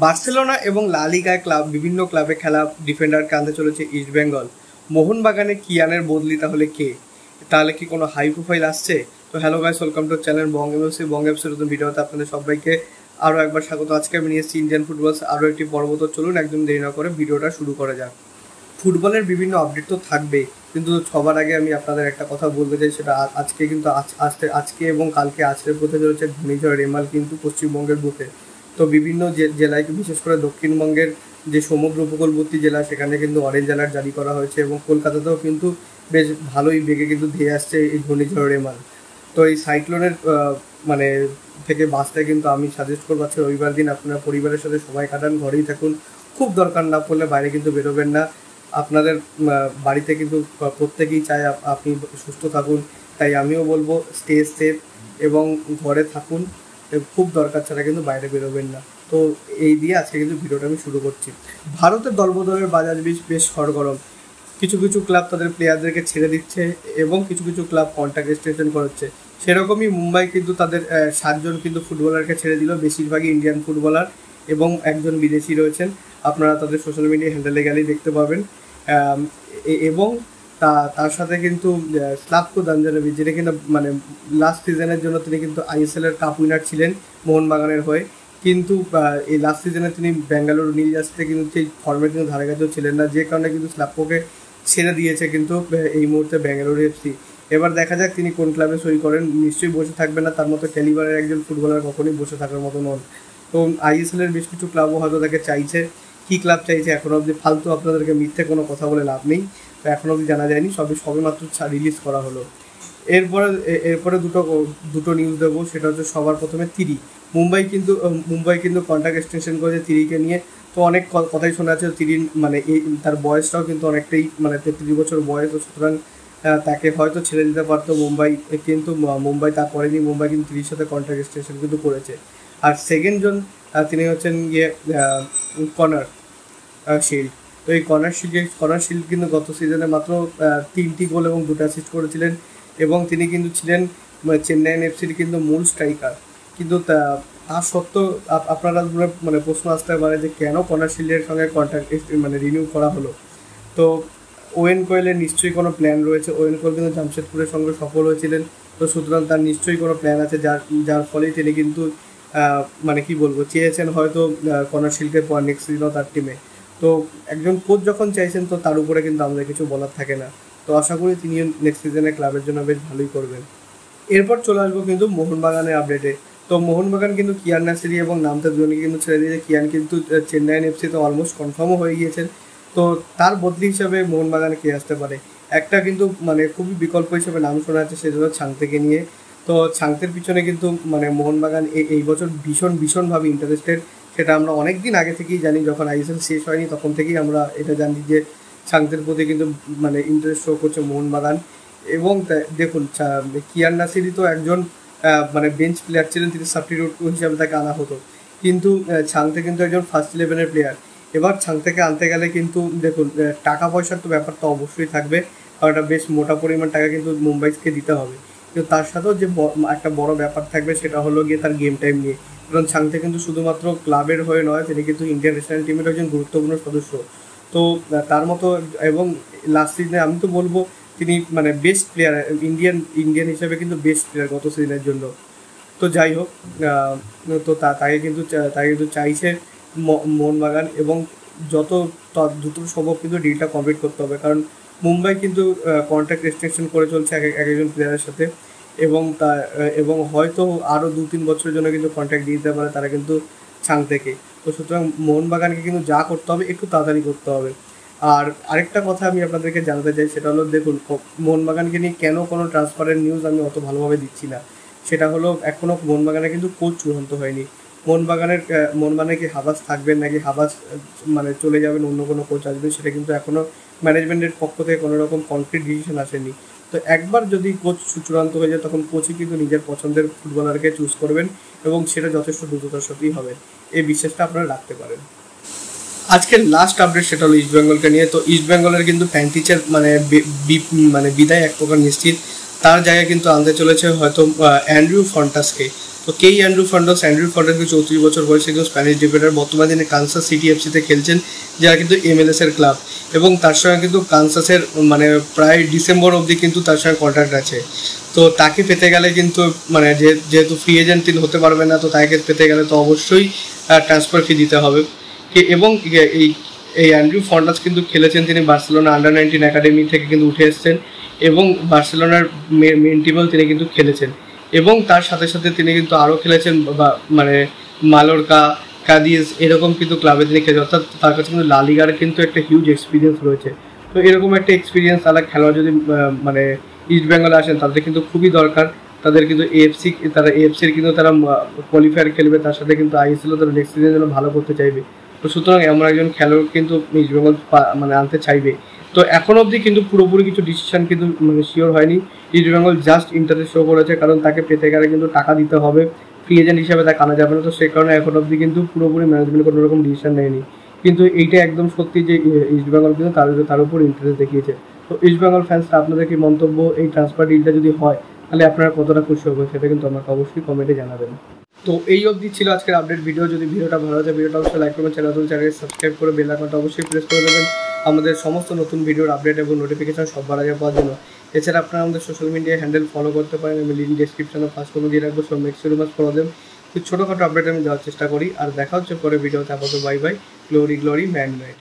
Barcelona এবং লা লিগায় বিভিন্ন ক্লাবে খেলা ডিফেন্ডারকে আনতে চলেছে ইস্টবেঙ্গল। মোহনবাগানে কিয়ানের বদলি তাহলে কে? তাহলে কি কোনো হাই প্রোফাইল আসছে? তো hello guys, welcome to channel Bong এফসির নতুন ভিডিওতে আপনাদের সবাইকে আরও একবার স্বাগত। আজকে আমি নিয়ে এসেছি ইন্ডিয়ান ফুটবল আরও একটি পর্ব। তো চলুন একদম দেরি না করে ভিডিওটা শুরু করা যাক। ফুটবলের বিভিন্ন আপডেট তো থাকবে, কিন্তু সবার আগে আমি আপনাদের একটা কথা বলতে চাই, সেটা আজকে কিন্তু আজকে এবং কালকে আছড়ে পড়তে চলেছে ঘূর্ণিঝড় রেমাল কিন্তু পশ্চিমবঙ্গের বুকে। তো বিভিন্ন জেলায়, বিশেষ করে দক্ষিণবঙ্গের যে সমুদ্র উপকূলবর্তী জেলা, সেখানে কিন্তু অরেঞ্জ অ্যালার্ট জারি করা হয়েছে এবং কলকাতাতেও কিন্তু বেশ ভালোই বেগে কিন্তু ধেয়ে আসছে এই ঘূর্ণিঝড় রেমাল। তো এই সাইক্লোনের মানে থেকে বাঁচতে কিন্তু আমি সাজেস্ট করবো আজকে রবিবার দিন আপনারা পরিবারের সাথে সময় কাটান, ঘরেই থাকুন, খুব দরকার না পড়লে বাইরে কিন্তু বেরোবেন না। আপনাদের বাড়িতে কিন্তু প্রত্যেকেই চায় আপনি সুস্থ থাকুন, তাই আমিও বলবো স্টে সেফ এবং ঘরে থাকুন, খুব দরকার ছাড়া কিন্তু বাইরে বেরোবেন না। তো এই দিয়ে আজকে কিন্তু ভিডিওটা আমি শুরু করছি। ভারতের দলবদলের বাজার বেশ সরগরম। কিছু কিছু ক্লাব তাদের প্লেয়ারদেরকে ছেড়ে দিচ্ছে এবং কিছু কিছু ক্লাব কন্ট্রাক্ট এক্সটেনশন করাচ্ছে। সেরকমই মুম্বাই কিন্তু তাদের 7 জন কিন্তু ফুটবলারকে ছেড়ে দিল, বেশিরভাগই ইন্ডিয়ান ফুটবলার এবং একজন বিদেশি রয়েছেন। আপনারা তাদের সোশ্যাল মিডিয়া হ্যান্ডেলে গেলেই দেখতে পাবেন। এবং তার সাথে কিন্তু স্লাভকো দানজানোভিচ, যিনি কিন্তু মানে লাস্ট সিজনের জন্য তিনি কিন্তু আইএসএলের কাপ উইনার ছিলেন মোহনবাগানের হয়ে, কিন্তু এই লাস্ট সিজনে তিনি বেঙ্গালুরু নীল জার্সিতে কিন্তু সেই ফর্মে কিন্তু ধারে কাছেও ছিলেন না, যে কারণে কিন্তু স্লাভকোকে ছেড়ে দিয়েছে কিন্তু এই মুহূর্তে বেঙ্গালুরু এফসি। এবার দেখা যাক তিনি কোন ক্লাবে সই করেন। নিশ্চয়ই বসে থাকবেন না, তার মতো ক্যালিবারের একজন ফুটবলার কখনোই বসে থাকার মতো নন। তো আইএসএলের বেশ কিছু ক্লাবও হয়তো তাকে চাইছে। কী ক্লাব চাইছে এখনও অবধি ফালতু আপনাদেরকে মিথ্যে কোনো কথা বলে লাভ নেই, তো এখনও অবধি জানা যায়নি, সবে মাত্র রিলিজ করা হলো। এরপরে দুটো নিউজ দেবো, সেটা হচ্ছে সবার প্রথমে তিরি। মুম্বাই কিন্তু কন্ট্রাক্ট এক্সটেনশন করেছে তিরিকে নিয়ে। তো অনেক কথাই শোনা যাচ্ছে তিরি মানে তার বয়সটাও কিন্তু অনেকটাই, মানে 33 বছর বয়স, সুতরাং তাকে হয়তো ছেড়ে দিতে পারতো মুম্বাই, কিন্তু মুম্বাই তা করেনি। মুম্বাই কিন্তু তিরির সাথে কন্ট্রাক্ট এক্সটেনশন কিন্তু করেছে। আর সেকেন্ড জন তিনি হচ্ছেন কনার শিল্ড। তো এই কনার শিল্ড কিন্তু গত সিজনে মাত্র 3টি গোল এবং 2টা অ্যাসিস্ট করেছিলেন এবং তিনি কিন্তু ছিলেন চেন্নাইন এফসির কিন্তু মূল স্ট্রাইকার। কিন্তু তা সত্ত্বেও আপনারা মানে প্রশ্ন আসতে পারে যে কেন কনার শিল্ডের সঙ্গে কন্ট্রাক্ট মানে রিনিউ করা হলো। তো ওয়েন কোয়েলের নিশ্চয়ই কোনো প্ল্যান রয়েছে। ওয়েন কোয়েল কিন্তু জামশেদপুরের সঙ্গে সফল হয়েছিলেন, তো সুতরাং তার নিশ্চয়ই কোনো প্ল্যান আছে, যার ফলেই তিনি কিন্তু মানে কি বলবো, চেয়েছেন হয়তো কনার শিল্ডকে পর নেক্সট সিজনও তার টিমে। তো একজন কোচ যখন চাইছেন, তো তার উপরে কিন্তু আমাদের কিছু বলার থাকে না। তো আশা করি তিনি নেক্সট সিজনে ক্লাবের জন্য বেশ ভালোই করবেন। এরপর চলে আসবো কিন্তু মোহনবাগানের আপডেটে। তো মোহনবাগান কিন্তু কিয়ান নাসিরি এবং নামতা দুজনকে কিন্তু ছেড়ে দিয়েছে। কিয়ান কিন্তু চেন্নাইন এফসিতে অলমোস্ট কনফার্মও হয়ে গিয়েছেন। তো তার বদলি হিসাবে মোহনবাগানে কে আসতে পারে? একটা কিন্তু মানে খুবই বিকল্প হিসেবে নাম শোনা যাচ্ছে, সেটা হলো ছাংতেকে নিয়ে। তো ছাংতের পিছনে কিন্তু মানে মোহনবাগান এই বছর ভীষণভাবে ইন্টারেস্টেড। সেটা আমরা অনেক দিন আগে থেকেই জানি, যখন আইএসএল শেষ হয়নি তখন থেকেই আমরা এটা জানি যে ছাংতের প্রতি কিন্তু মানে ইন্টারেস্ট শো করছে মোহনবাগান। এবং দেখুন, কিয়ান নাসিরি তো একজন মানে বেঞ্চ প্লেয়ার ছিলেন, তিনি সাবস্টিটিউট হিসাবে তাকে আনা হতো, কিন্তু ছাংতে কিন্তু একজন ফার্স্ট 11-এর প্লেয়ার। এবার ছাংতেকে আনতে গেলে কিন্তু দেখুন, টাকা পয়সার তো ব্যাপার তো অবশ্যই থাকবে, কারণ একটা বেশ মোটা পরিমাণ টাকা কিন্তু মুম্বাইকে দিতে হবে। কিন্তু তার সাথেও যে একটা বড় ব্যাপার থাকবে, সেটা হলো গিয়ে তার গেম টাইম নিয়ে। কারণ ছাংতে কিন্তু শুধুমাত্র ক্লাবের হয়ে নয়, তিনি কিন্তু ইন্ডিয়ান ন্যাশনাল টিমের একজন গুরুত্বপূর্ণ সদস্য। তো তার মতো এবং লাস্ট সিজনে আমি তো বলবো তিনি মানে বেস্ট প্লেয়ার, ইন্ডিয়ান হিসেবে কিন্তু বেস্ট প্লেয়ার গত সিজনের জন্য। তো যাই হোক, তো তাকে কিন্তু চাইছে মোহনবাগান, এবং যত দ্রুত সম্ভব কিন্তু ডিলটা কমপ্লিট করতে হবে, কারণ মুম্বাই কিন্তু কন্ট্রাক্ট এক্সটেনশন করে চলছে একজন প্লেয়ারের সাথে, এবং হয়তো আরও 2-3 বছরের জন্য কিন্তু কন্ট্রাক্ট দিয়ে দিতে পারে তারা কিন্তু ছাং থেকে। তো সুতরাং মোহনবাগানকে কিন্তু যা করতে হবে একটু তাড়াতাড়ি করতে হবে। আর আরেকটা কথা আমি আপনাদেরকে জানাতে চাই, সেটা হলো দেখুন, মোহনবাগানকে নিয়ে কেন কোনো ট্রান্সফারের নিউজ আমি অত ভালোভাবে দিচ্ছি না, সেটা হলো এখনও মোহনবাগানে কিন্তু কোচ চূড়ান্ত হয়নি। মোহনবাগানে কি হাবাস থাকবেন নাকি হাবাস মানে চলে যাবেন, অন্য কোনো কোচ আসবেন, সেটা কিন্তু এখনও ম্যানেজমেন্টের পক্ষ থেকে কোনো রকম কনক্রিট ডিসিশন আসেনি। তো একবার যদি কোচ চূড়ান্ত হয়ে যায়, তখন কোচই কিন্তু নিজের পছন্দের ফুটবলারকে চুজ করবেন এবং সেটা যথেষ্ট দ্রুততার সাথেই হবে, এই বিশ্বাসটা আপনারা রাখতে পারেন। আজকের লাস্ট আপডেট সেটা হলো ইস্টবেঙ্গলকে নিয়ে। তো ইস্টবেঙ্গলের কিন্তু প্যান্টিচের মানে বিদায় এক প্রকার নিশ্চিত। তার জায়গায় কিন্তু আনতে চলেছে হয়তো অ্যান্ড্রু ফন্টাসকে। তো তো অ্যান্ড্রু ফন্ডস 34 বছর বয়সে কিন্তু স্প্যানিশ ডিফেন্ডার, বর্তমানে তিনি কানসাস সিটি এফসিতে খেলছেন, যারা কিন্তু MLS এর ক্লাব, এবং তার সঙ্গে কিন্তু কানসাসের মানে প্রায় ডিসেম্বর অবধি কিন্তু তার সঙ্গে কন্ট্রাক্ট আছে। তো তাকে পেতে গেলে কিন্তু মানে যেহেতু ফ্রি এজেন্ট তিনি হতে পারবেন না, তো তাকে পেতে গেলে তো অবশ্যই ট্রান্সফার ফি দিতে হবে। এবং এই অ্যান্ড্রু ফন্ডাস কিন্তু খেলেছেন, তিনি বার্সেলোনা আন্ডার-19 একাডেমি থেকে কিন্তু উঠে এসেছেন এবং বার্সেলোনার মেন টিমেও তিনি কিন্তু খেলেছেন, এবং তার সাথে সাথে তিনি কিন্তু আরও খেলেছেন মানে মালোরকা, কাদিজ এরকম কিন্তু ক্লাবে তিনি খেলেছেন, অর্থাৎ তার কাছে কিন্তু লা লিগার কিন্তু একটা হিউজ এক্সপিরিয়েন্স রয়েছে। তো এরকম একটা এক্সপিরিয়েন্স তারা খেলোয়াড় যদি মানে ইস্ট বেঙ্গলে আসেন তাদের কিন্তু খুবই দরকার। তাদের কিন্তু এএফসির কিন্তু তারা কোয়ালিফায়ার খেলবে, তার সাথে কিন্তু আইএসএলও তারা নেক্সট সিজনের জন্য ভালো করতে চাইবে। তো সুতরাং এমন একজন খেলোয়াড় কিন্তু ইস্ট বেঙ্গল মানে আনতে চাইবে। তো এখন অবধি কিন্তু পুরোপুরি কিছু ডিসিশন কিন্তু মানে শিওর হয়নি। East Bengal just interest show করেছে, কারণ তাকে পেতে গেলে কিন্তু টাকা দিতে হবে, ফ্রি এজেন্ট হিসাবে তাকে আনা যাবে না। তো সেই কারণে এখন অবধি কিন্তু পুরোপুরি ম্যানেজমেন্ট কোনো রকম ডিসিশন নেয়নি। কিন্তু এইটা একদম সত্যি যে ইস্ট বেঙ্গল কিন্তু তার উপর ইন্টারেস্ট দেখিয়েছে। তো ইস্ট বেঙ্গল ফ্যান্সরা আপনাদের কি মন্তব্য, এই ট্রান্সফার ডিলটা যদি হয় তাহলে আপনারা কতটা খুশি হবে সেটা কিন্তু আমাকে অবশ্যই কমেন্টে জানাবেন। তো এই অবধি ছিল আজকের আপডেট ভিডিও। যদি ভিডিওটা ভালো লাগে ভিডিওটা অবশ্যই লাইক করবেন, চ্যানেলকে সাবস্ক্রাইব করে বেল আইকনটা অবশ্যই প্রেস করে দেবেন আমাদের সমস্ত নতুন ভিডিওর আপডেট এবং নোটিফিকেশন সবার আগে পাওয়ার জন্য। এছাড়া আপনারা আমাদের সোশ্যাল মিডিয়া হ্যান্ডেল ফলো করতে পারেন, আমি লিঙ্ক ডিসক্রিপশনে ফার্স্ট কমে দিয়ে রাখবো। সব মেক শিওর মাস্ট ফলো দেন। ছোটোখাটো আপডেট আমি দেওয়ার চেষ্টা করি। আর দেখা হচ্ছে পরে ভিডিওতে। আপাতত বাই বাই। Glory man.